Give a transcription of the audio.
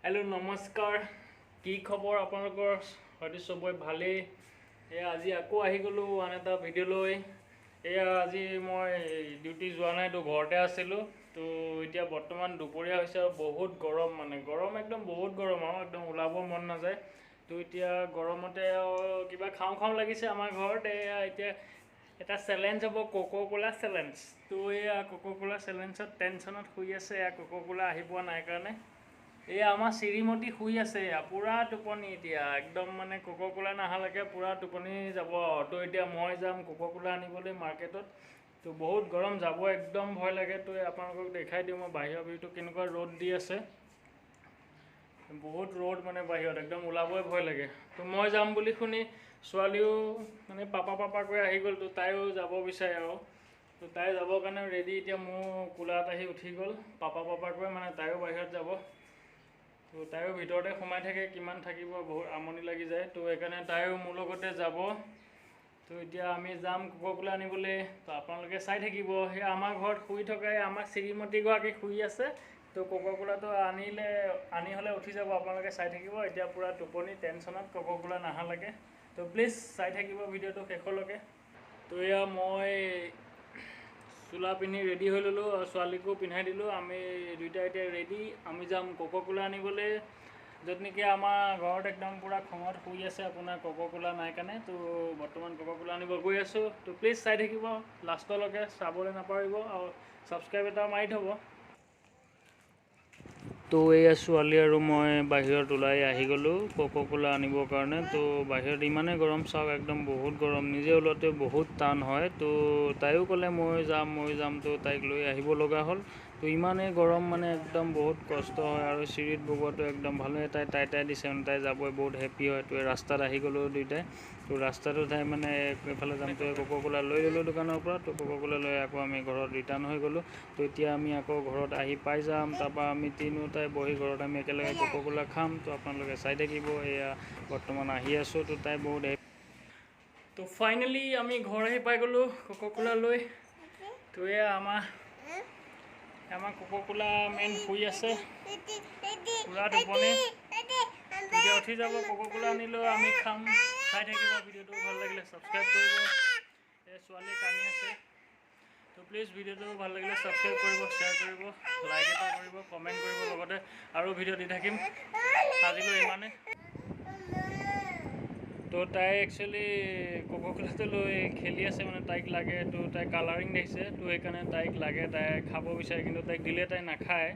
hello नमस्कार কি খবৰ আপোনালোকৰ হয়তো সবই ভালেই আজি আকৌ আহি গলো আন এটা ভিডিও লৈ আজি মই ডিউটি যোৱা নাই তো ঘৰতে আছিলো তো এতিয়া বৰ্তমান দুপৰীয়া হৈছে বহুত গৰম মানে গৰম একদম বহুত গৰম আৰু একদম ওলাব মন নাযায় তো এতিয়া গৰমতে কিবা খাও খাও লাগিছে আমাৰ ঘৰত এতিয়া এটা চ্যালেঞ্জ হ'ব কোকো কোলা চ্যালেঞ্জ তো কোকো কোলা চ্যালেঞ্জত টেনশনত শুই আছে কোকো কোলা আহি পোৱা নাই কাৰণে আমাৰ শ্ৰীমতী শুই আছে পুৰা টোপনি এতিয়া একদম মানে কোকো কোলা নাহালৈকে পুৰা টোপনি যাব তো এতিয়া মই যাম কোকো কোলা আনিবলৈ মাৰ্কেটত তো বহুত গৰম যাব একদম ভয় লাগে তো আপোনালোকক দেখাই দিওঁ মই বাহিৰৰ ভিউটো কেনেকুৱা ৰ'দ দি আছে বহুত ৰ'দ মানে বাহিৰত একদম ওলাবই ভয় লাগে তো মই যাম বুলি শুনি ছোৱালীও মানে পাপা কৈ আহি গ'ল তো তাইও যাব বিচাৰে আৰু তো তাই যাবৰ কাৰণে ৰেডি এতিয়া মোৰ কোলাত আহি উঠি গ'ল পাপা কৈ মানে তাইও বাহিৰত যাব তো তাইও ভিতৰতে সোমাই থাকে কিমান থাকিব বহুত আমনি লাগি যায় তো এইকাৰণে তাইও মোৰ লগতে যাব তো এতিয়া আমি যাম কোকো কোলা আনিবলৈ তো আপোনালোকে চাই থাকিব সেই আমাৰ ঘৰত শুই থকাই আমাৰ শ্ৰীমতী গৰাকী শুই আছে তো কোকো কোলাটো আনি হ'লে উঠি যাব আপোনালোকে চাই থাকিব এতিয়া পুৰা টোপনি টেনশ্যনত কোকো কোলা নাহালৈকে তো প্লিজ চাই থাকিব ভিডিঅ'টো শেষলৈকে তো মই চুলা পিন্ধি ৰেডি হৈ ল'লোঁ আৰু ছোৱালীকো পিন্ধাই দিলোঁ আমি দুইটা এতিয়া ৰেডি আমি যাম কোকো কোলা আনিবলৈ য'ত নেকি আমাৰ ঘৰত একদম পুৰা খঙত শুই আছে আপোনাৰ কোকো কোলা নাই কাৰণে তো বৰ্তমান কোকো কোলা আনিব গৈ আছোঁ তো প্লিজ চাই থাকিব লাষ্টলৈকে চাবলৈ নাপাহৰিব আৰু ছাবস্ক্ৰাইব এটা মাৰি থ'ব তো ছোৱালী আৰু মই বাহিৰত ওলাই আহি গ'লোঁ কোকো কোলা আনিবৰ কাৰণে তো বাহিৰত ইমানেই গৰম চাওক একদম বহুত গৰম নিজে ওলোৱাতে বহুত টান হয় তো তাইও ক'লে মই যাম তো তাইক লৈ আহিব লগা হ'ল তো ইমানেই গৰম মানে একদম বহুত কষ্ট হয় আৰু চিৰিত বগোৱাটো একদম ভালে তাই দিছে মানে তাই যাবই বহুত হেপী হয় তো ৰাস্তাত আহি গ'লোঁ দুইটাই তো ৰাস্তাটো তাই মানে এইফালে যাম তো কোকো কোলা লৈ ল'লোঁ দোকানৰ পৰা তো কোকো কোলা লৈ আকৌ আমি ঘৰত ৰিটাৰ্ণ হৈ গ'লোঁ তো এতিয়া আমি আকৌ ঘৰত আহি পাই যাম তাৰপৰা আমি তিনিওটাই বহি ঘৰত আমি একেলগে কোকো কোলা খাম তো আপোনালোকে চাই থাকিব বৰ্তমান আহি আছোঁ তো তাই বহুত তো ফাইনেলি আমি ঘৰ আহি পাই গ'লোঁ কোকো কোলা লৈ তো আমাৰ কোকো কোলা মেইন শুই আছে পুৰা টোপনি এতিয়া উঠি যাব কোকো কোলা আনিলোঁ আমি খাম চাই থাকিব ভিডিঅ'টো ভাল লাগিলে ছাবস্ক্ৰাইব কৰিব ছোৱালী কান্দি আছে তো প্লিজ ভিডিঅ'টো ভাল লাগিলে ছাবস্ক্ৰাইব কৰিব শ্বেয়াৰ কৰিব লাইক এটা কৰিব কমেণ্ট কৰিব লগতে আৰু ভিডিঅ' দি থাকিম আজিলৈ ইমানে তো তাই একচুৱেলি কোকো কোলাটো লৈ খেলি আছে মানে তাইক লাগে তো তাই কালাৰিং দেখিছে তো সেইকাৰণে তাইক লাগে তাই খাব বিচাৰে কিন্তু তাইক দিলে তাই নাখায়